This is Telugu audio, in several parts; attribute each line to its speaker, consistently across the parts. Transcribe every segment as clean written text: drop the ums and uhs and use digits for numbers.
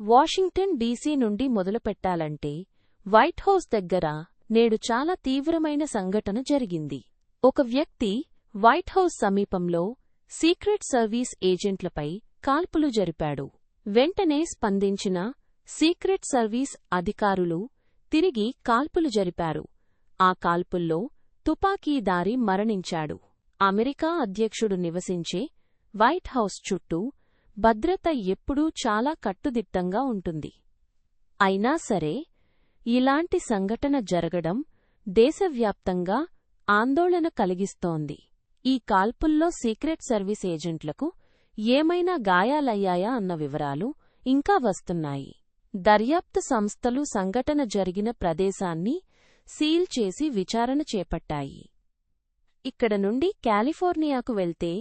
Speaker 1: వాషింగ్టన్ డీసీ నుండి మొదలుపెట్టాలంటే వైట్ హౌస్ దగ్గర నేడు చాలా తీవ్రమైన సంఘటన జరిగింది. ఒక వ్యక్తి వైట్ హౌస్ సమీపంలో సీక్రెట్ సర్వీస్ ఏజెంట్లపై కాల్పులు జరిపాడు. వెంటనే స్పందించిన సీక్రెట్ సర్వీస్ అధికారులు తిరిగి కాల్పులు జరిపారు. ఆ కాల్పుల్లో తుపాకీదారి మరణించాడు. అమెరికా అధ్యక్షుడు నివసించే వైట్ హౌస్ చుట్టూ భద్రత ఎప్పుడూ చాలా కట్టుదిట్టంగా ఉంటుంది. అయినా సరే, ఇలాంటి సంఘటన జరగడం దేశవ్యాప్తంగా ఆందోళన కలిగిస్తోంది. ఈ కాల్పుల్లో సీక్రెట్ సర్వీస్ ఏజెంట్లకు ఏమైనా గాయాలయ్యాయా అన్న వివరాలు ఇంకా వస్తున్నాయి. దర్యాప్తు సంస్థలు సంఘటన జరిగిన ప్రదేశాన్ని సీల్ చేసి విచారణ చేపట్టాయి. ఇక్కడ నుండి కాలిఫోర్నియాకు వెళ్తే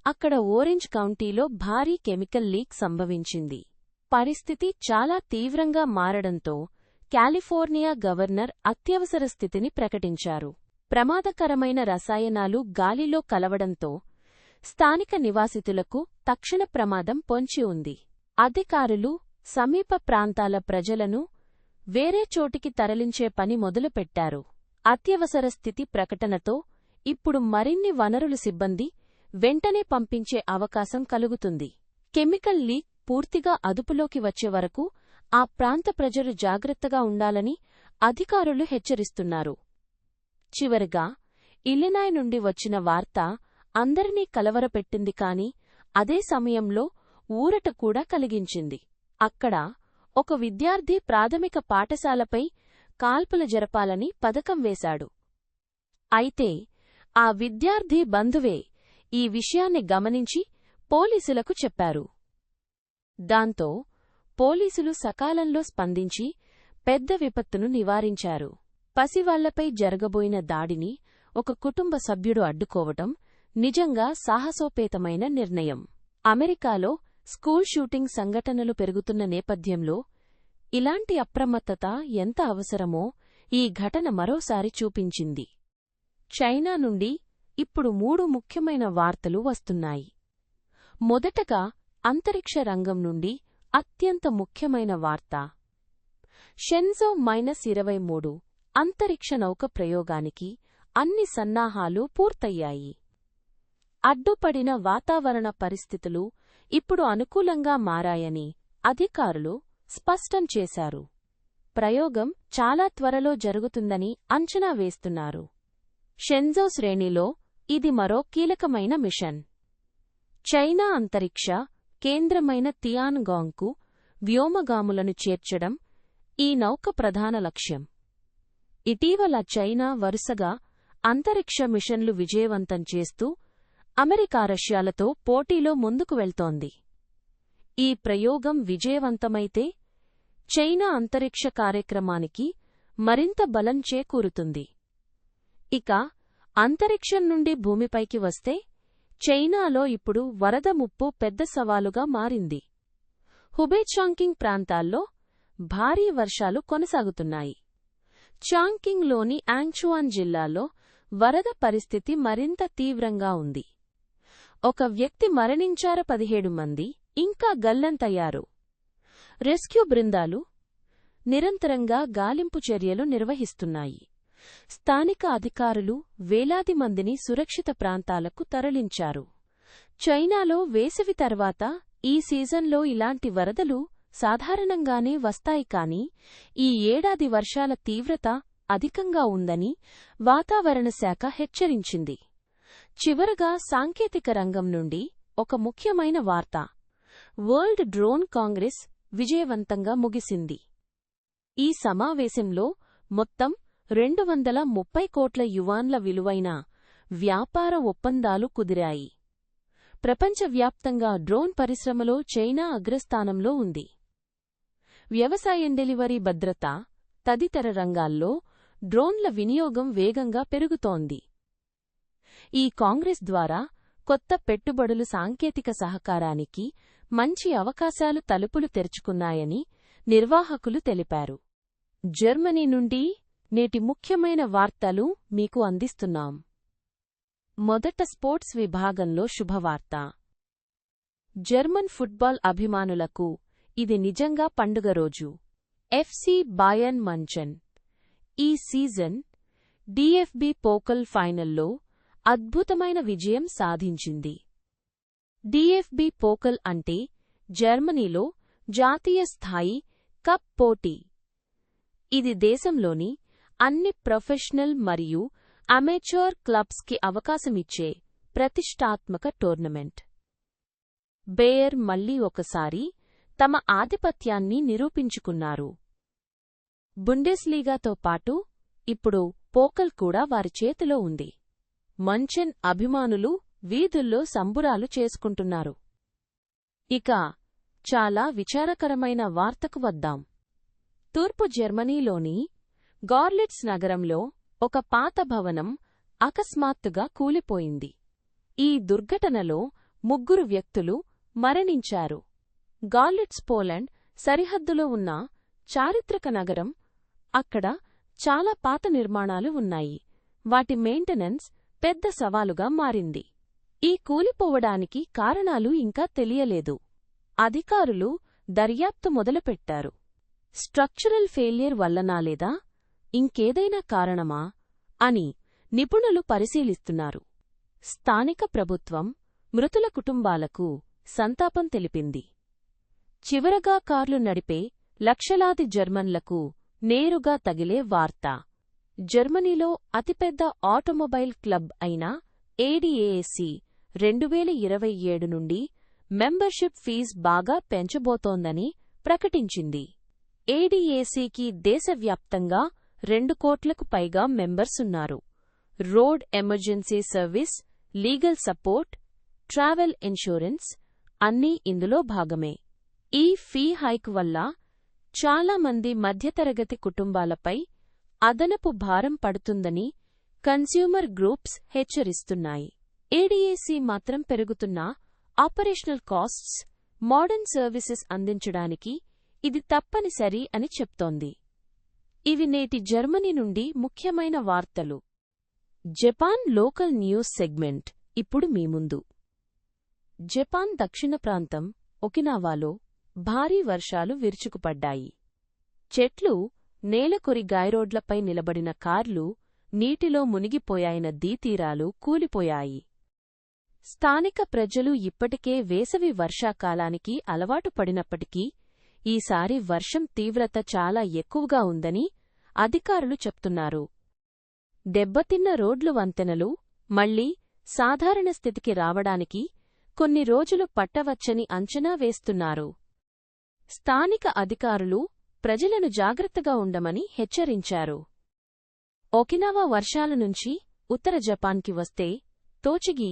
Speaker 1: అక్కడ ఓరెంజ్ కౌంటీలో భారీ కెమికల్ లీక్ సంభవించింది. పరిస్థితి చాలా తీవ్రంగా మారడంతో కాలిఫోర్నియా గవర్నర్ అత్యవసర స్థితిని ప్రకటించారు. ప్రమాదకరమైన రసాయనాలు గాలిలో కలవడంతో స్థానిక నివాసితులకు తక్షణ ప్రమాదం పొంచి ఉంది. అధికారులు సమీప ప్రాంతాల ప్రజలను వేరే చోటికి తరలించే పని మొదలుపెట్టారు. అత్యవసర స్థితి ప్రకటనతో ఇప్పుడు మరిన్ని వనరుల సిబ్బంది వెంటనే పంపించే అవకాశం కలుగుతుంది. కెమికల్ లీక్ పూర్తిగా అదుపులోకి వచ్చే వరకు ఆ ప్రాంత ప్రజలు జాగ్రత్తగా ఉండాలని అధికారులు హెచ్చరిస్తున్నారు. చివరగా, ఇలినాయ్ నుండి వచ్చిన వార్త అందరినీ కలవరపెట్టింది కానీ అదే సమయంలో ఊరట కూడా కలిగించింది. అక్కడ ఒక విద్యార్థి ప్రాథమిక పాఠశాలపై కాల్పులు జరపాలని పథకం వేశాడు. అయితే ఆ విద్యార్థి బంధువే ఈ విషయాన్ని గమనించి పోలీసులకు చెప్పారు. దాంతో పోలీసులు సకాలంలో స్పందించి పెద్ద విపత్తును నివారించారు. పసివాళ్లపై జరగబోయిన దాడిని ఒక కుటుంబ సభ్యుడు అడ్డుకోవటం నిజంగా సాహసోపేతమైన నిర్ణయం. అమెరికాలో స్కూల్ షూటింగ్ సంఘటనలు పెరుగుతున్న నేపథ్యంలో ఇలాంటి అప్రమత్తత ఎంత అవసరమో ఈ ఘటన మరోసారి చూపించింది. చైనా నుండి ఇప్పుడు 3 ముఖ్యమైన వార్తలు వస్తున్నాయి. మొదటగా అంతరిక్ష రంగం నుండి అత్యంత ముఖ్యమైన వార్త. షెన్జౌ -23 అంతరిక్ష నౌక ప్రయోగానికి అన్ని సన్నాహాలు పూర్తయ్యాయి. అడ్డుపడిన వాతావరణ పరిస్థితులు ఇప్పుడు అనుకూలంగా మారాయని అధికారులు స్పష్టం చేశారు. ప్రయోగం చాలా త్వరలో జరుగుతుందని అంచనా వేస్తున్నారు. షెన్జౌ శ్రేణిలో ఇది మరో కీలకమైన మిషన్. చైనా అంతరిక్ష కేంద్రమైన తియాన్గాంగ్కు వ్యోమగాములను చేర్చడం ఈ నౌక ప్రధాన లక్ష్యం. ఇటీవల చైనా వరుసగా అంతరిక్ష మిషన్లు విజయవంతం చేస్తూ అమెరికా రష్యాలతో పోటీలో ముందుకు వెళ్తోంది. ఈ ప్రయోగం విజయవంతమైతే చైనా అంతరిక్ష కార్యక్రమానికి మరింత బలం చేకూరుతుంది. ఇక అంతరిక్షం నుండి భూమిపైకి వస్తే చైనాలో ఇప్పుడు వరద ముప్పు పెద్ద సవాలుగా మారింది. హుబే చాంకింగ్ ప్రాంతాల్లో భారీ వర్షాలు కొనసాగుతున్నాయి. చాంకింగ్లోని యాంగ్చువాన్ జిల్లాలో వరద పరిస్థితి మరింత తీవ్రంగా ఉంది. ఒక వ్యక్తి మరణించారు, 17 మంది ఇంకా గల్లంతయ్యారు. రెస్క్యూ బృందాలు నిరంతరంగా గాలింపు చర్యలు నిర్వహిస్తున్నాయి. స్థానిక అధికారులు వేలాది మందిని సురక్షిత ప్రాంతాలకు తరలించారు. చైనాలో వేసవి తర్వాత ఈ సీజన్లో ఇలాంటి వరదలు సాధారణంగానే వస్తాయి కానీ ఈ ఏడాది వర్షాల తీవ్రత అధికంగా ఉందని వాతావరణ శాఖ హెచ్చరించింది. చివరగా సాంకేతిక రంగం నుండి ఒక ముఖ్యమైన వార్త. వరల్డ్ డ్రోన్ కాంగ్రెస్ విజయవంతంగా ముగిసింది. ఈ సమావేశంలో మొత్తం 230 కోట్ల యువాన్ల విలువైన వ్యాపార ఒప్పందాలు కుదిరాయి. ప్రపంచవ్యాప్తంగా డ్రోన్ పరిశ్రమలో చైనా అగ్రస్థానంలో ఉంది. వ్యవసాయం, డెలివరీ, భద్రత తదితర రంగాల్లో డ్రోన్ల వినియోగం వేగంగా పెరుగుతోంది. ఈ కాంగ్రెస్ ద్వారా కొత్త పెట్టుబడులు, సాంకేతిక సహకారానికి మంచి అవకాశాలు తలుపులు తెరుచుకున్నాయని నిర్వాహకులు తెలిపారు. జర్మనీ నుండి నేటి ముఖ్యమైన వార్తలు మీకు అందిస్తున్నాం. మొదట స్పోర్ట్స్ విభాగంలో శుభవార్త. జర్మన్ ఫుట్బాల్ అభిమానులకు ఇది నిజంగా పండుగ రోజు. ఎఫ్సి బాయర్న్ మన్చెన్ ఈ సీజన్ డిఎఫ్బి పోకల్ ఫైనల్లో అద్భుతమైన విజయం సాధించింది. డిఎఫ్బి పోకల్ అంటే జర్మనీలో జాతీయ స్థాయి కప్ పోటీ. ఇది దేశంలోని అన్ని ప్రొఫెషనల్ మరియు అమేచ్యూర్ క్లబ్స్కి అవకాశమిచ్చే ప్రతిష్టాత్మక టోర్నమెంట్. బేయర్ మళ్లీ ఒకసారి తమ ఆధిపత్యాన్ని నిరూపించుకున్నారు. బుండెస్లీగాతో పాటు ఇప్పుడు పోకల్ కూడా వారి చేతిలో ఉంది. మన్చెన్ అభిమానులు వీధుల్లో సంబురాలు చేసుకుంటున్నారు. ఇక చాలా విచారకరమైన వార్తకు వద్దాం. తూర్పు జర్మనీలోని గార్లిట్జ్ నగరంలో ఒక పాత భవనం అకస్మాత్తుగా కూలిపోయింది. ఈ దుర్ఘటనలో 3 వ్యక్తులు మరణించారు. గార్లిట్జ్ పోలాండ్ సరిహద్దులో ఉన్న చారిత్రక నగరం. అక్కడ చాలా పాత నిర్మాణాలు ఉన్నాయి. వాటి మెయింటెనెన్స్ పెద్ద సవాలుగా మారింది. ఈ కూలిపోవడానికి కారణాలు ఇంకా తెలియలేదు. అధికారులు దర్యాప్తు మొదలుపెట్టారు. స్ట్రక్చరల్ ఫెయిల్యూర్ వల్లనా లేదా ఇంకేదైనా కారణమా అని నిపుణులు పరిశీలిస్తున్నారు. స్థానిక ప్రభుత్వం మృతుల కుటుంబాలకు సంతాపం తెలిపింది. చివరగా కార్లు నడిపే లక్షలాది జర్మన్లకు నేరుగా తగిలే వార్త. జర్మనీలో అతిపెద్ద ఆటోమొబైల్ క్లబ్ అయిన ఏడీఏసీ 2027 నుండి మెంబర్షిప్ ఫీజ్ బాగా పెంచబోతోందని ప్రకటించింది. ఏడీఏసీకి దేశవ్యాప్తంగా 2 కోట్లకు పైగా మెంబర్సున్నారు. Road emergency service, legal support, travel insurance అన్నీ ఇందులో భాగమే. ఈ ఫీ హైక్ వల్ల చాలా మంది మధ్యతరగతి కుటుంబాలపై అదనపు భారం పడుతుందని కన్స్యూమర్ గ్రూప్స్ హెచ్చరిస్తున్నాయి. ఏడీఏసీ మాత్రం పెరుగుతున్న ఆపరేషనల్ కాస్ట్స్, మోడర్న్ సర్వీసెస్ అందించడానికి ఇది తప్పనిసరి అని చెప్తోంది. ఇవి నేటి జర్మనీ నుండి ముఖ్యమైన వార్తలు. జపాన్ లోకల్ న్యూస్ సెగ్మెంట్ ఇప్పుడు మీ ముందు. జపాన్ దక్షిణ ప్రాంతం ఒకినావాలో భారీ వర్షాలు విరుచుకుపడ్డాయి. చెట్లు నేలకొరి గాయరోడ్లపై నిలబడిన కార్లు నీటిలో మునిగిపోయాయిన తీరాలు కూలిపోయాయి. స్థానిక ప్రజలు ఇప్పటికే వేసవి వర్షాకాలానికి అలవాటు పడినప్పటికీ ఈసారి వర్షం తీవ్రత చాలా ఎక్కువగా ఉందని అధికారులు చెప్తున్నారు. దెబ్బతిన్న రోడ్లు, వంతెనలు మళ్లీ సాధారణ స్థితికి రావడానికి కొన్ని రోజులు పట్టవచ్చని అంచనా వేస్తున్నారు. స్థానిక అధికారులు ప్రజలను జాగ్రత్తగా ఉండమని హెచ్చరించారు. ఒకినావా వర్షాల నుంచి ఉత్తర జపాన్కి వస్తే తోచిగి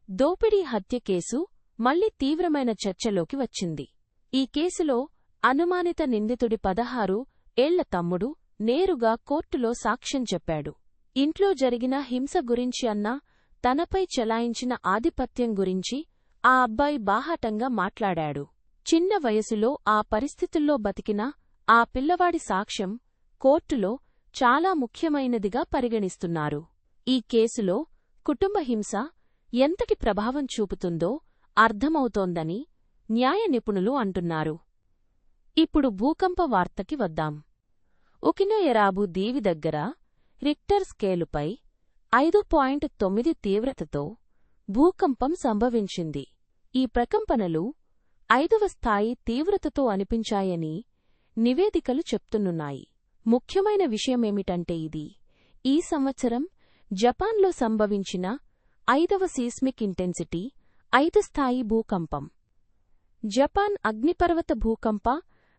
Speaker 1: దోపిడీ హత్య కేసు మళ్లీ తీవ్రమైన చర్చలోకి వచ్చింది. ఈ కేసులో అనుమానిత నిందితుడి 16 ఏళ్ల తమ్ముడు నేరుగా కోర్టులో సాక్ష్యం చెప్పాడు. ఇంట్లో జరిగిన హింస గురించి అన్నా, తనపై చెలాయించిన ఆధిపత్యం గురించి ఆ అబ్బాయి బాహాటంగా మాట్లాడాడు. చిన్న వయసులో ఆ పరిస్థితుల్లో బతికిన ఆ పిల్లవాడి సాక్ష్యం కోర్టులో చాలా ముఖ్యమైనదిగా పరిగణిస్తున్నారు. ఈ కేసులో కుటుంబ హింస ఎంతటి ప్రభావం చూపుతుందో అర్థమవుతోందని న్యాయ నిపుణులు అంటున్నారు. ఇప్పుడు భూకంప వార్తకి వద్దాం. ఒకినోయరాబు దీవి దగ్గర రిక్టర్ స్కేలుపై 5.9 తీవ్రతతో భూకంపం సంభవించింది. ఈ ప్రకంపనలు 5వ స్థాయి తీవ్రతతో అనిపించాయని నివేదికలు చెప్తున్నాయి. ముఖ్యమైన విషయమేమిటంటే ఇది ఈ సంవత్సరం జపాన్లో సంభవించిన 5వ సీస్మిక్ ఇంటెన్సిటీ 5 స్థాయి భూకంపం. జపాన్ అగ్నిపర్వత భూకంప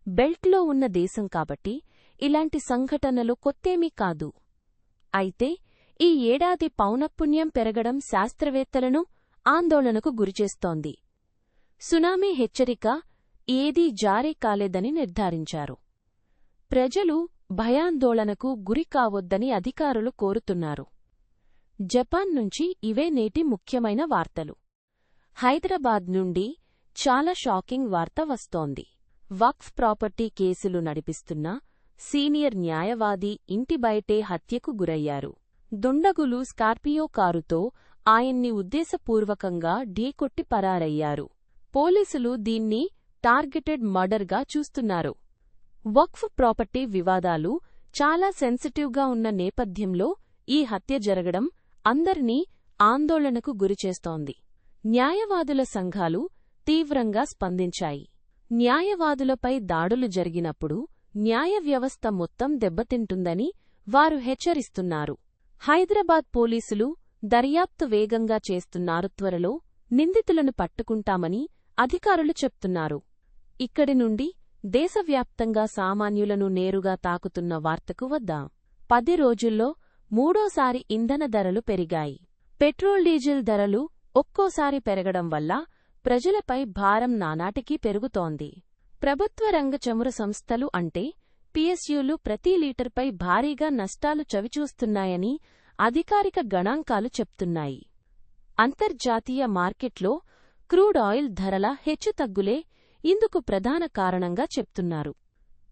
Speaker 1: బెల్ట్లో ఉన్న దేశం కాబట్టి ఇలాంటి సంఘటనలు కొత్తేమీ కాదు. అయితే ఈ ఏడాది పౌనఃపున్యం పెరగడం శాస్త్రవేత్తలను ఆందోళనకు గురిచేస్తోంది. సునామీ హెచ్చరిక ఏదీ జారీ కాలేదని నిర్ధారించారు. ప్రజలు భయాందోళనకు గురికావొద్దని అధికారులు కోరుతున్నారు. జపాన్ నుంచి ఇవే నేటి ముఖ్యమైన వార్తలు. హైదరాబాద్ నుండి చాలా షాకింగ్ వార్త వస్తోంది. వక్ఫ్ ప్రాపర్టీ కేసులు నడిపిస్తున్న సీనియర్ న్యాయవాది ఇంటి బయటే హత్యకు గురయ్యారు. దుండగులు స్కార్పియో కారుతో ఆయన్ని ఉద్దేశపూర్వకంగా ఢీకొట్టి పరారయ్యారు. పోలీసులు దీన్ని టార్గెటెడ్ మర్డర్గా చూస్తున్నారు. వక్ఫ్ ప్రాపర్టీ వివాదాలు చాలా సెన్సిటివ్గా ఉన్న నేపథ్యంలో ఈ హత్య జరగడం అందరినీ ఆందోళనకు గురిచేస్తోంది. న్యాయవాదుల సంఘాలు తీవ్రంగా స్పందించాయి. న్యాయవాదులపై దాడులు జరిగినప్పుడు న్యాయ వ్యవస్థ మొత్తం దెబ్బతింటుందని వారు హెచ్చరిస్తున్నారు. హైదరాబాద్ పోలీసులు దర్యాప్తు వేగంగా చేస్తున్నారు. త్వరలో నిందితులను పట్టుకుంటామని అధికారులు చెప్తున్నారు. ఇక్కడి నుండి దేశవ్యాప్తంగా సామాన్యులను నేరుగా తాకుతున్న వార్తకు వద్దాం. 10 రోజుల్లో మూడోసారి ఇంధన ధరలు పెరిగాయి. పెట్రోల్ డీజిల్ ధరలు ఒక్కోసారి పెరగడం వల్ల ప్రజలపై భారం నానాటికీ పెరుగుతోంది. ప్రభుత్వ రంగ చమురు సంస్థలు అంటే పిఎస్యులు ప్రతి లీటర్పై భారీగా నష్టాలు చవిచూస్తున్నాయని అధికారిక గణాంకాలు చెప్తున్నాయి. అంతర్జాతీయ మార్కెట్లో క్రూడ్ ఆయిల్ ధరల హెచ్చుతగ్గులే ఇందుకు ప్రధాన కారణంగా చెప్తున్నారు.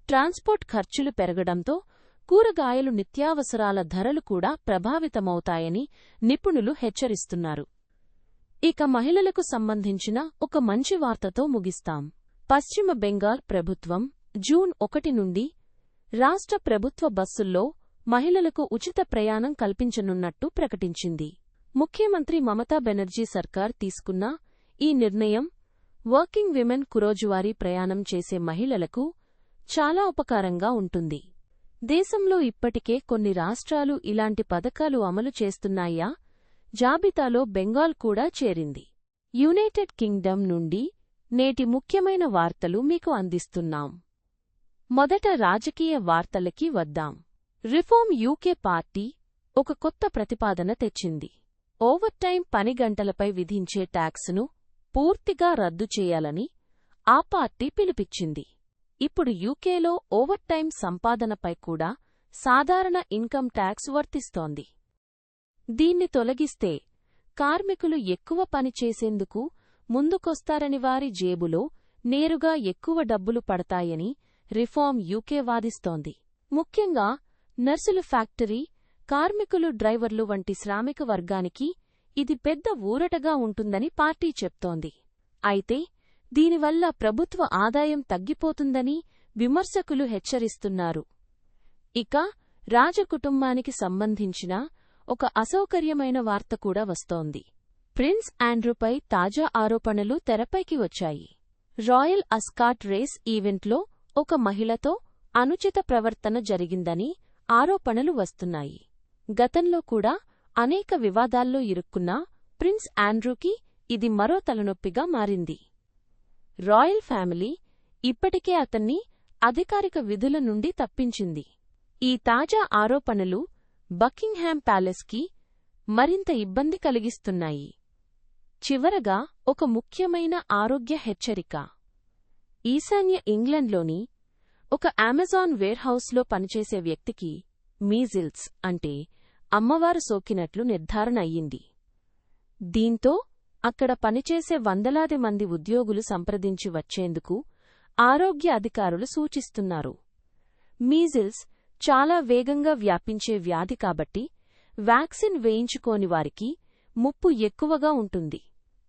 Speaker 1: ట్రాన్స్పోర్ట్ ఖర్చులు పెరగడంతో కూరగాయలు నిత్యావసరాల ధరలు కూడా ప్రభావితమవుతాయని నిపుణులు హెచ్చరిస్తున్నారు. ఇక మహిళలకు సంబంధించిన ఒక మంచి వార్తతో ముగిస్తాం. పశ్చిమ బెంగాల్ ప్రభుత్వం జూన్ 1 నుండి రాష్ట్ర ప్రభుత్వ బస్సుల్లో మహిళలకు ఉచిత ప్రయాణం కల్పించనున్నట్టు ప్రకటించింది. ముఖ్యమంత్రి మమతా బెనర్జీ సర్కార్ తీసుకున్న ఈ నిర్ణయం వర్కింగ్ విమెన్ కు రోజువారీ ప్రయాణం చేసే మహిళలకు చాలా ఉపకారంగా ఉంటుంది. దేశంలో ఇప్పటికే కొన్ని రాష్ట్రాలు ఇలాంటి పథకాలు అమలు చేస్తున్నాయా? జాబితాలో బెంగాల్ కూడా చేరింది. యునైటెడ్ కింగ్డమ్ నుండి నేటి ముఖ్యమైన వార్తలు మీకు అందిస్తున్నాం. మొదట రాజకీయ వార్తలకి వద్దాం. రిఫార్మ్ యూకే పార్టీ ఒక కొత్త ప్రతిపాదన తెచ్చింది. ఓవర్టైం పని గంటలపై విధించే ట్యాక్సును పూర్తిగా రద్దు చేయాలని ఆ పార్టీ పిలుపిచ్చింది. ఇప్పుడు యూకేలో ఓవర్టైం సంపాదనపై కూడా సాధారణ ఇన్కమ్ ట్యాక్స్ వర్తిస్తోంది. దీన్ని తొలగిస్తే కార్మికులు ఎక్కువ పని చేసేందుకు ముందుకొస్తారని, వారి జేబులో నేరుగా ఎక్కువ డబ్బులు పడతాయని రిఫార్మ్ యూకే వాదిస్తోంది. ముఖ్యంగా నర్సులు, ఫ్యాక్టరీ కార్మికులు, డ్రైవర్లు వంటి శ్రామిక వర్గానికి ఇది పెద్ద ఊరటగా ఉంటుందని పార్టీ చెప్తోంది. అయితే దీనివల్ల ప్రభుత్వ ఆదాయం తగ్గిపోతుందని విమర్శకులు హెచ్చరిస్తున్నారు. ఇక రాజకుటుంబానికి సంబంధించిన ఒక అసౌకర్యమైన వార్త కూడా వస్తోంది. ప్రిన్స్ ఆండ్రూపై తాజా ఆరోపణలు తెరపైకి వచ్చాయి. రాయల్ అస్కాట్ రేస్ ఈవెంట్లో ఒక మహిళతో అనుచిత ప్రవర్తన జరిగిందని ఆరోపణలు వస్తున్నాయి. గతంలో కూడా అనేక వివాదాల్లో ఇరుక్కున్న ప్రిన్స్ ఆండ్రూకి ఇది మరో తలనొప్పిగా మారింది. రాయల్ ఫ్యామిలీ ఇప్పటికే అతన్ని అధికారిక విధుల నుండి తప్పించింది. ఈ తాజా ఆరోపణలు బకింగ్హామ్ ప్యాలెస్కి మరింత ఇబ్బంది కలిగిస్తున్నాయి. చివరగా ఒక ముఖ్యమైన ఆరోగ్య హెచ్చరిక. ఈశాన్య ఇంగ్లండ్లోని ఒక అమెజాన్ వేర్హౌస్లో పనిచేసే వ్యక్తికి మీజిల్స్ అంటే అమ్మవారు సోకినట్లు నిర్ధారణ అయ్యింది. దీంతో అక్కడ పనిచేసే వందలాది మంది ఉద్యోగులు సంప్రదించి వచ్చేందుకు ఆరోగ్య అధికారులు సూచిస్తున్నారు. మీజిల్స్ చాలా వేగంగా వ్యాపించే వ్యాధి కాబట్టి వ్యాక్సిన్ వేయించుకోని వారికి ముప్పు ఎక్కువగా ఉంటుంది.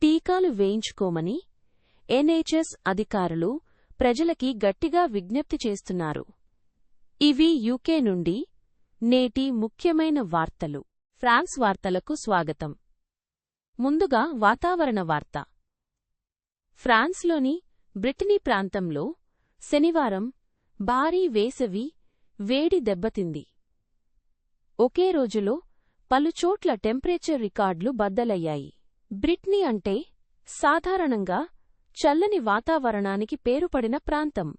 Speaker 1: టీకాలు వేయించుకోమని ఎన్హెచ్ఎస్ అధికారులు ప్రజలకి గట్టిగా విజ్ఞప్తి చేస్తున్నారు. ఇవి యూకే నుండి నేటి ముఖ్యమైన వార్తలు. ఫ్రాన్స్ వార్తలకు స్వాగతం. ముందుగా వాతావరణ వార్త. ఫ్రాన్స్లోని బ్రిటనీ ప్రాంతంలో శనివారం భారీ వేసవి వేడి దెబ్బతింది. ఒకే రోజులో పలుచోట్ల టెంపరేచర్ రికార్డులు బద్దలయ్యాయి. బ్రిటనీ అంటే సాధారణంగా చల్లని వాతావరణానికి పేరుపడిన ప్రాంతం.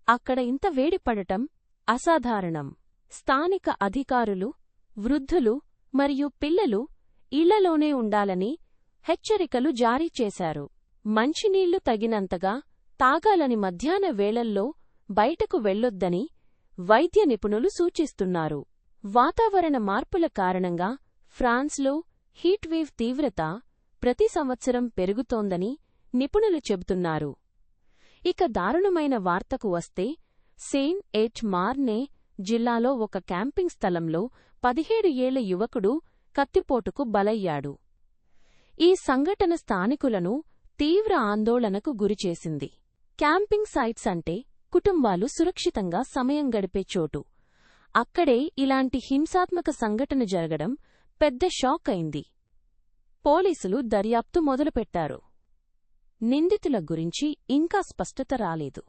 Speaker 1: అక్కడ ఇంత వేడి పడటం అసాధారణం. స్థానిక అధికారులు వృద్ధులు మరియు పిల్లలు ఇళ్లలోనే ఉండాలని హెచ్చరికలు జారీ చేశారు. మంచినీళ్లు తగినంతగా తాగాలని, మధ్యాహ్న వేళల్లో బయటకు వెళ్లొద్దని వైద్య నిపుణులు సూచిస్తున్నారు. వాతావరణ మార్పుల కారణంగా ఫ్రాన్స్లో హీట్వేవ్ తీవ్రత ప్రతి సంవత్సరం పెరుగుతోందని నిపుణులు చెబుతున్నారు. ఇక దారుణమైన వార్తకు వస్తే, సెయింట్ ఎట్ మార్నే జిల్లాలో ఒక క్యాంపింగ్ స్థలంలో 17 ఏళ్ల యువకుడు కత్తిపోటుకు బలయ్యాడు. ఈ సంఘటన స్థానికులను తీవ్ర ఆందోళనకు గురిచేసింది. క్యాంపింగ్ సైట్స్ అంటే కుటుంబాలు సురక్షితంగా సమయం గడిపే చోటు. అక్కడే ఇలాంటి హింసాత్మక సంఘటన జరగడం పెద్ద షాక్ అయింది. పోలీసులు దర్యాప్తు మొదలుపెట్టారు. నిందితుల గురించి ఇంకా స్పష్టత రాలేదు.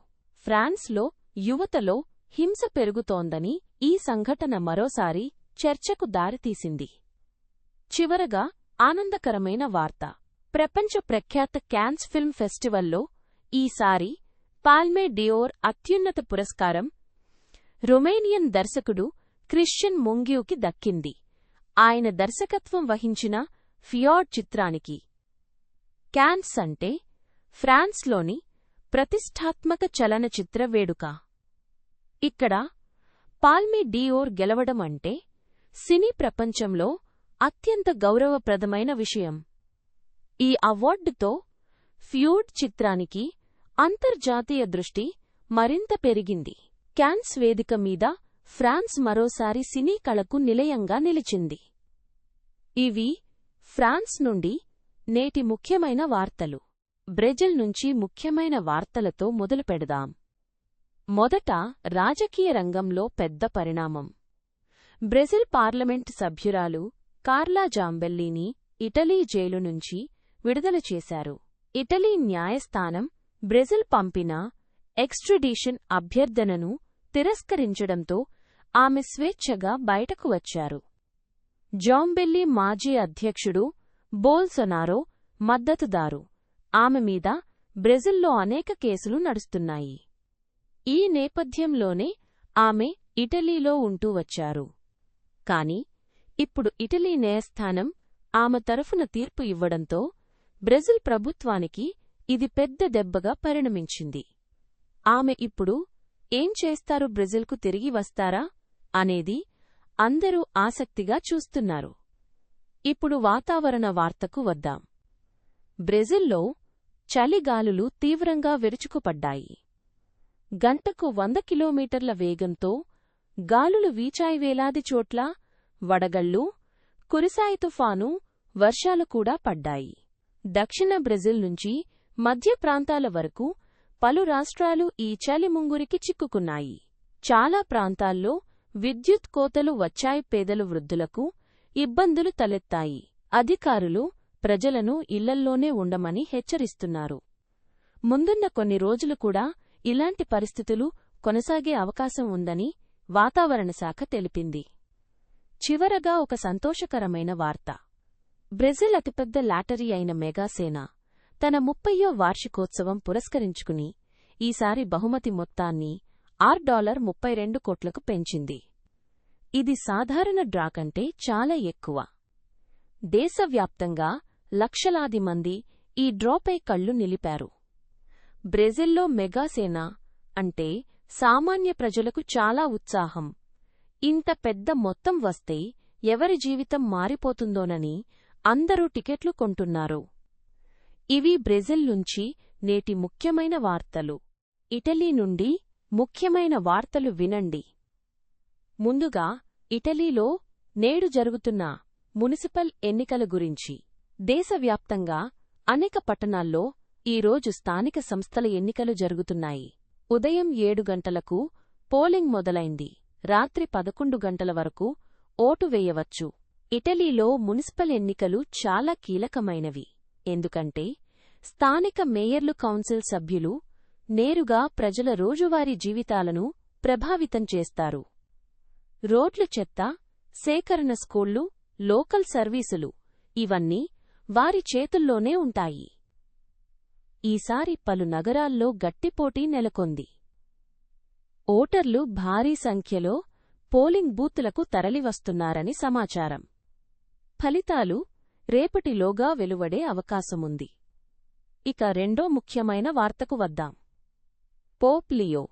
Speaker 1: ఫ్రాన్స్లో యువతలో హింస పెరుగుతోందని ఈ సంఘటన మరోసారి చర్చకు దారితీసింది. చివరగా ఆనందకరమైన వార్త. ప్రపంచ ప్రఖ్యాత కాన్స్ ఫిల్మ్ ఫెస్టివల్లో ఈసారి పాల్మే డియోర్ అత్యున్నత పురస్కారం రొమేనియన్ దర్శకుడు క్రిస్టియన్ ముంగ్యూకి దక్కింది. ఆయన దర్శకత్వం వహించిన ఫియాడ్ చిత్రానికి. కాన్స్ అంటే ఫ్రాన్స్లోని ప్రతిష్ఠాత్మక చలనచిత్ర వేడుక. ఇక్కడ పాల్మే డియోర్ గెలవడం అంటే సినీ ప్రపంచంలో అత్యంత గౌరవప్రదమైన విషయం. ఈ అవార్డుతో ఫ్యూడ్ చిత్రానికి అంతర్జాతీయ దృష్టి మరింత పెరిగింది. కాన్స్ వేదిక మీద ఫ్రాన్స్ మరోసారి సినీ కళకు నిలయంగా నిలిచింది. ఇవి ఫ్రాన్స్ నుండి నేటి ముఖ్యమైన వార్తలు. బ్రెజిల్ నుంచి ముఖ్యమైన వార్తలతో మొదలుపెడదాం. మొదట రాజకీయ రంగంలో పెద్ద పరిణామం. బ్రెజిల్ పార్లమెంటు సభ్యురాలు కార్లా జాంబెల్లీని ఇటలీ జైలు నుంచి విడుదల చేశారు. ఇటలీ న్యాయస్థానం బ్రెజిల్ పంపిన ఎక్స్ట్రడిషన్ అభ్యర్థనను తిరస్కరించడంతో ఆమె స్వేచ్ఛగా బయటకు వచ్చారు. జాంబెల్లీ మాజీ అధ్యక్షుడు బోల్సొనారో మద్దతుదారు. ఆమె మీద బ్రెజిల్లో అనేక కేసులు నడుస్తున్నాయి. ఈ నేపథ్యంలోనే ఆమె ఇటలీలో ఉంటూ వచ్చారు. కాని ఇప్పుడు ఇటలీ న్యాయస్థానం ఆమె తరఫున తీర్పు ఇవ్వడంతో బ్రెజిల్ ప్రభుత్వానికి ఇది పెద్ద దెబ్బగా పరిణమించింది. ఆమె ఇప్పుడు ఏం చేస్తారు? బ్రెజిల్కు తిరిగి వస్తారా అనేది అందరూ ఆసక్తిగా చూస్తున్నారు. ఇప్పుడు వాతావరణ వార్తకు వద్దాం. బ్రెజిల్లో చలిగాలులు తీవ్రంగా విరుచుకుపడ్డాయి. గంటకు 100 కిలోమీటర్ల వేగంతో గాలులు వీచాయి. వేలాది చోట్ల వడగళ్లు, కురిసాయి. తుఫాను, వర్షాలు కూడా పడ్డాయి. దక్షిణ బ్రెజిల్ నుంచి మధ్య ప్రాంతాల వరకు పలు రాష్ట్రాలు ఈ చలి ముంగురికి చిక్కుకున్నాయి. చాలా ప్రాంతాల్లో విద్యుత్ కోతలు వచ్చాయి. పేదలు, వృద్ధులకు ఇబ్బందులు తలెత్తాయి. అధికారులు ప్రజలను ఇళ్లల్లోనే ఉండమని హెచ్చరిస్తున్నారు. ముందున్న కొన్ని రోజులు కూడా ఇలాంటి పరిస్థితులు కొనసాగే అవకాశం ఉందని వాతావరణ శాఖ తెలిపింది. చివరగా ఒక సంతోషకరమైన వార్త. బ్రెజిల్ అతిపెద్ద లాటరీ అయిన మెగాసేన తన 30వ వార్షికోత్సవం పురస్కరించుకుని ఈసారి బహుమతి మొత్తాన్ని $32 కోట్లకు పెంచింది. ఇది సాధారణ డ్రా కంటే చాలా ఎక్కువ. దేశవ్యాప్తంగా లక్షలాది మంది ఈ డ్రాపై కళ్లు నిలిపారు. బ్రెజిల్లో మెగాసేన అంటే సామాన్య ప్రజలకు చాలా ఉత్సాహం. ఇంత పెద్ద మొత్తం వస్తే ఎవరి జీవితం మారిపోతుందోనని అందరూ టికెట్లు కొంటున్నారు. ఇవి బ్రెజిల్ నుంచి నేటి ముఖ్యమైన వార్తలు. ఇటలీ నుండి ముఖ్యమైన వార్తలు వినండి. ముందుగా ఇటలీలో నేడు జరుగుతున్న మునిసిపల్ ఎన్నికల గురించి. దేశవ్యాప్తంగా అనేక పట్టణాల్లో ఈరోజు స్థానిక సంస్థల ఎన్నికలు జరుగుతున్నాయి. ఉదయం 7 గంటలకు పోలింగ్ మొదలైంది. రాత్రి 11 గంటల వరకు ఓటు వేయవచ్చు. ఇటలీలో మునిసిపల్ ఎన్నికలు చాలా కీలకమైనవి. ఎందుకంటే స్థానిక మేయర్లు, కౌన్సిల్ సభ్యులు నేరుగా ప్రజల రోజువారీ జీవితాలను ప్రభావితం చేస్తారు. రోడ్లు, చెత్త సేకరణ, స్కూళ్లు, లోకల్ సర్వీసులు ఇవన్నీ వారి చేతుల్లోనే ఉంటాయి. ఈసారి పలు నగరాల్లో గట్టిపోటీ నెలకొంది. ఓటర్లు భారీ సంఖ్యలో పోలింగ్ బూత్లకు తరలివస్తున్నారని సమాచారం. ఫలితాలు రేపటిలోగా వెలువడే అవకాశముంది. ఇక రెండో ముఖ్యమైన వార్తకు వద్దాం. పోప్ లియో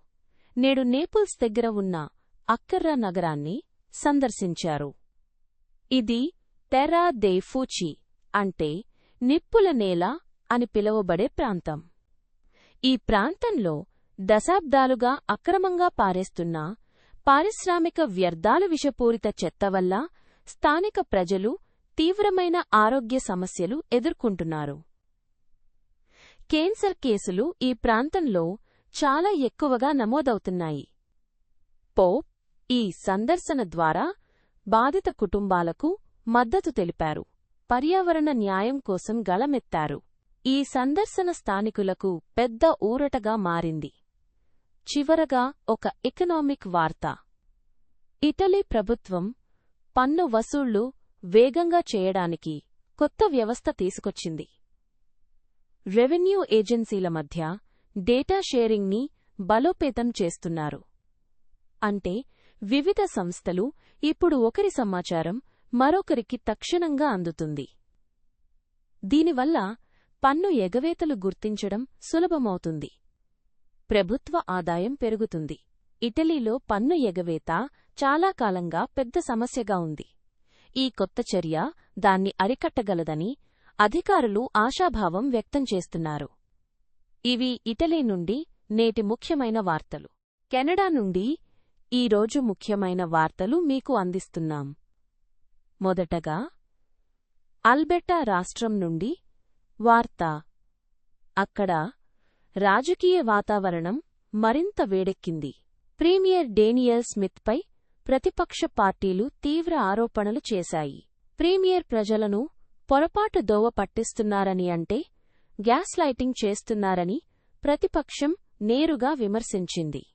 Speaker 1: నేడు నేపుల్స్ దగ్గర ఉన్న అక్కర్రా నగరాన్ని సందర్శించారు. ఇది టెర్రా దే ఫూచి అంటే నిప్పుల నేల అని పిలువబడే ప్రాంతం. ఈ ప్రాంతంలో దశాబ్దాలుగా అక్రమంగా పారేస్తున్న పారిశ్రామిక వ్యర్థాలు, విషపూరిత చెత్త వల్ల స్థానిక ప్రజలు తీవ్రమైన ఆరోగ్య సమస్యలు ఎదుర్కొంటున్నారు. కేన్సర్ కేసులు ఈ ప్రాంతంలో చాలా ఎక్కువగా నమోదవుతున్నాయి. పోప్ ఈ సందర్శన ద్వారా బాధిత కుటుంబాలకు మద్దతు తెలిపారు. పర్యావరణ న్యాయం కోసం గళమెత్తారు. ఈ సందర్శన స్థానికులకు పెద్ద ఊరటగా మారింది. చివరగా ఒక ఎకనామిక్ వార్త. ఇటలీ ప్రభుత్వం పన్ను వసూళ్లు వేగంగా చేయడానికి కొత్త వ్యవస్థ తీసుకొచ్చింది. రెవెన్యూ ఏజెన్సీల మధ్య డేటా షేరింగ్ని బలోపేతం చేస్తున్నారు. అంటే వివిధ సంస్థలు ఇప్పుడు ఒకరి సమాచారం మరొకరికి తక్షణంగా అందుతుంది. దీనివల్ల పన్ను ఎగవేతలు గుర్తించడం సులభమవుతుంది. ప్రభుత్వ ఆదాయం పెరుగుతుంది. ఇటలీలో పన్ను ఎగవేత చాలా కాలంగా పెద్ద సమస్యగా ఉంది. ఈ కొత్త చర్య దాన్ని అరికట్టగలదని అధికారులు ఆశాభావం వ్యక్తం చేస్తున్నారు. ఇవి ఇటలీ నుండి నేటి ముఖ్యమైన వార్తలు. కెనడా నుండి ఈరోజు ముఖ్యమైన వార్తలు మీకు అందిస్తున్నాం. మొదటగా అల్బెర్టా రాష్ట్రం నుండి వార్త. అక్కడ రాజకీయ వాతావరణం మరింత వేడెక్కింది. ప్రీమియర్ డేనియల్ స్మిత్పై ప్రతిపక్ష పార్టీలు తీవ్ర ఆరోపణలు చేశాయి. ప్రీమియర్ ప్రజలను పొరపాటు దోవ పట్టిస్తున్నారని అంటే గ్యాస్ లైటింగ్ చేస్తున్నారని ప్రతిపక్షం నేరుగా విమర్శించింది.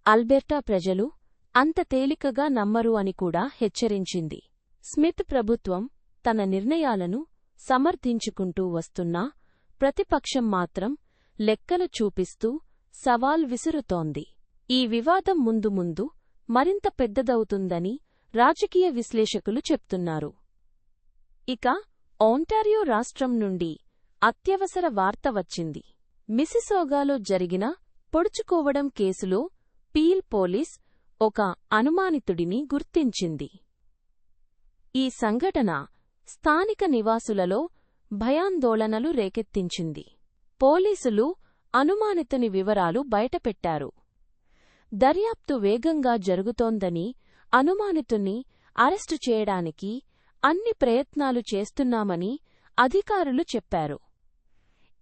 Speaker 1: అల్బెర్టా ప్రజలు అంత తేలికగా నమ్మరు అని కూడా హెచ్చరించింది. స్మిత్ ప్రభుత్వం తన నిర్ణయాలను సమర్థించుకుంటూ వస్తున్నా ప్రతిపక్షం మాత్రం లెక్కలు చూపిస్తూ సవాల్ విసురుతోంది. ఈ వివాదం ముందు ముందు మరింత పెద్దదవుతుందని రాజకీయ విశ్లేషకులు చెప్తున్నారు. ఇక ఒంటారియో రాష్ట్రం నుండి అత్యవసర వార్త వచ్చింది. మిసిసాగాలో జరిగిన పొడుచుకోవడం కేసులో పీల్ పోలీస్ ఒక అనుమానితుడిని గుర్తించింది. ఈ సంఘటన స్థానిక నివాసులలో భయాందోళనలు రేకెత్తించింది. పోలీసులు అనుమానితుని వివరాలు బయటపెట్టారు. దర్యాప్తు వేగంగా జరుగుతోందని, అనుమానితుణ్ణి అరెస్టు చేయడానికి అన్ని ప్రయత్నాలు చేస్తున్నామని అధికారులు చెప్పారు.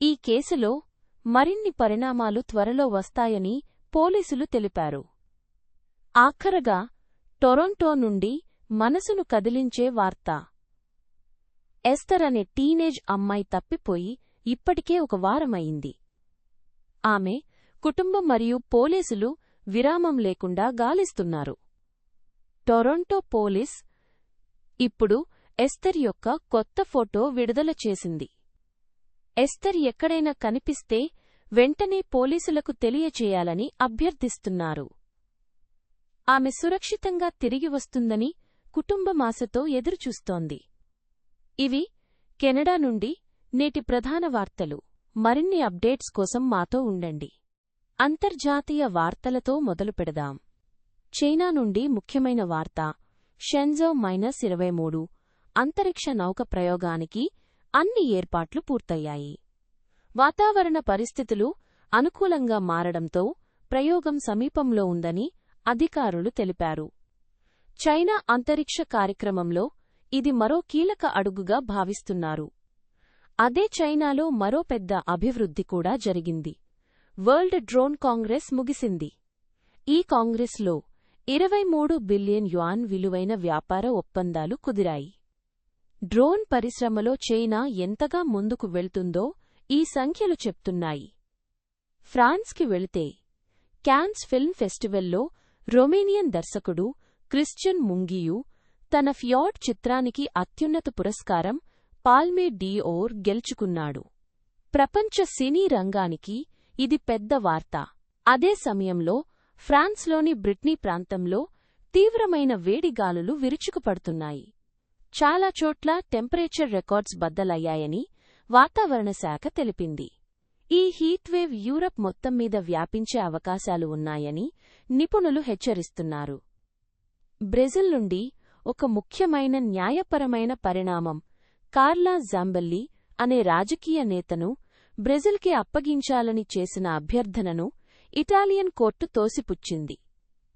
Speaker 1: ఈ కేసులో మరిన్ని పరిణామాలు త్వరలో వస్తాయని పోలీసులు తెలిపారు. ఆఖరగా టొరంటో నుండి మనసును కదిలించే వార్త. ఎస్తర్ అనే టీనేజ్ అమ్మాయి తప్పిపోయి ఇప్పటికే ఒక వారమయింది. ఆమె కుటుంబం మరియు పోలీసులు విరామం లేకుండా గాలిస్తున్నారు. టొరంటో పోలీస్ ఇప్పుడు ఎస్తర్ యొక్క కొత్త ఫోటో విడుదల చేసింది. ఎస్తర్ ఎక్కడైనా కనిపిస్తే వెంటనే పోలీసులకు తెలియచేయాలని అభ్యర్థిస్తున్నారు. ఆమె సురక్షితంగా తిరిగి వస్తుందని కుటుంబం ఆశతో ఎదురుచూస్తోంది. ఇవి కెనడా నుండి నేటి ప్రధాన వార్తలు. మరిన్ని అప్డేట్స్ కోసం మాతో ఉండండి. అంతర్జాతీయ వార్తలతో మొదలుపెడదాం. చైనా నుండి ముఖ్యమైన వార్త. షెన్జౌ -23 అంతరిక్ష నౌక ప్రయోగానికి అన్ని ఏర్పాట్లు పూర్తయ్యాయి. వాతావరణ పరిస్థితులు అనుకూలంగా మారడంతో ప్రయోగం సమీపంలో ఉందని అధికారులు తెలిపారు. చైనా అంతరిక్ష కార్యక్రమంలో ఇది మరో కీలక అడుగుగా భావిస్తున్నారు. అదే చైనాలో మరో పెద్ద అభివృద్ధి కూడా జరిగింది. వరల్డ్ డ్రోన్ కాంగ్రెస్ ముగిసింది. ఈ కాంగ్రెస్లో 23 బిలియన్ yuan విలువైన వ్యాపార ఒప్పందాలు కుదిరాయి. డ్రోన్ పరిశ్రమలో చైనా ఎంతగా ముందుకు వెళ్తుందో ఈ సంఖ్యలు చెప్తున్నాయి. ఫ్రాన్స్కి వెళితే కాన్స్ ఫిల్మ్ ఫెస్టివల్లో రొమేనియన్ దర్శకుడు క్రిస్టియన్ ముంగియు తన ఫియాట్ చిత్రానికి అత్యున్నత పురస్కారం పాల్మే డిఓర్ గెలుచుకున్నాడు. ప్రపంచ సినీ రంగానికి ఇది పెద్ద వార్త. అదే సమయంలో ఫ్రాన్స్లోని బ్రిట్నీ ప్రాంతంలో తీవ్రమైన వేడిగాలులు విరుచుకుపడుతున్నాయి. చాలా చోట్ల టెంపరేచర్ రికార్డ్స్ బద్దలయ్యాయని వాతావరణ శాఖ తెలిపింది. ఈ హీట్వేవ్ యూరప్ మొత్తం మీద వ్యాపించే అవకాశాలు ఉన్నాయని నిపుణులు హెచ్చరిస్తున్నారు. బ్రెజిల్ నుండి ఒక ముఖ్యమైన న్యాయపరమైన పరిణామం. కార్లా జాంబెల్లి అనే రాజకీయ నేతను బ్రెజిల్కి అప్పగించాలని చేసిన అభ్యర్థనను ఇటాలియన్ కోర్టు తోసిపుచ్చింది.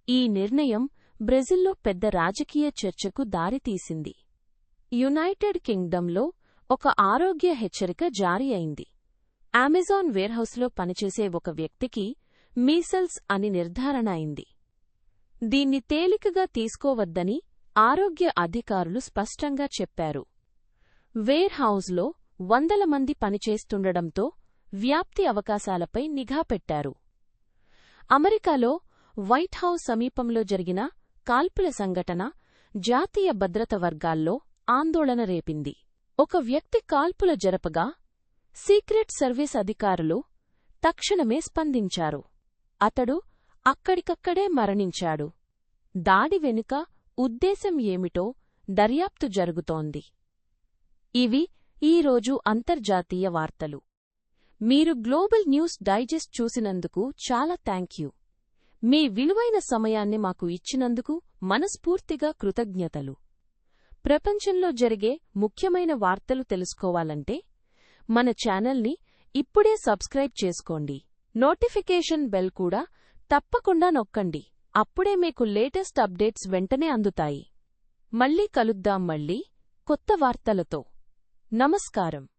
Speaker 1: ఈ నిర్ణయం బ్రెజిల్లో పెద్ద రాజకీయ చర్చకు దారితీసింది. యునైటెడ్ కింగ్డమ్లో ఒక ఆరోగ్య హెచ్చరిక జారీ అయింది. అమెజాన్ వేర్హౌస్లో పనిచేసే ఒక వ్యక్తికి మీసల్స్ అని నిర్ధారణ అయింది. దీన్ని తేలికగా తీసుకోవద్దని ఆరోగ్య అధికారులు స్పష్టంగా చెప్పారు. వేర్హౌస్లో వందల మంది పనిచేస్తుండటంతో వ్యాప్తి అవకాశాలపై నిఘా పెట్టారు. అమెరికాలో వైట్ హౌస్ సమీపంలో జరిగిన కాల్పుల సంఘటన జాతీయ భద్రతా వర్గాల్లో ఆందోళన రేపింది. ఒక వ్యక్తి కాల్పుల జరపగా సీక్రెట్ సర్వీస్ అధికారులు తక్షణమే స్పందించారు. అతడు అక్కడికక్కడే మరణించాడు. దాడి వెనుక ఉద్దేశం ఏమిటో దర్యాప్తు జరుగుతోంది. ఇవి ఈరోజు అంతర్జాతీయ వార్తలు. మీరు గ్లోబల్ న్యూస్ డైజెస్ట్ చూసినందుకు చాలా థాంక్యూ. మీ విలువైన సమయాన్ని మాకు ఇచ్చినందుకు మనస్ఫూర్తిగా కృతజ్ఞతలు. ప్రపంచంలో జరిగే ముఖ్యమైన వార్తలు తెలుసుకోవాలంటే మన ఛానల్ని ఇప్పుడే సబ్స్క్రైబ్ చేసుకోండి. నోటిఫికేషన్ బెల్ కూడా తప్పకుండా నొక్కండి. అప్పుడే మీకు లేటెస్ట్ అప్డేట్స్ వెంటనే అందుతాయి. మళ్ళీ కలుద్దాం కొత్త వార్తలతో. నమస్కారం.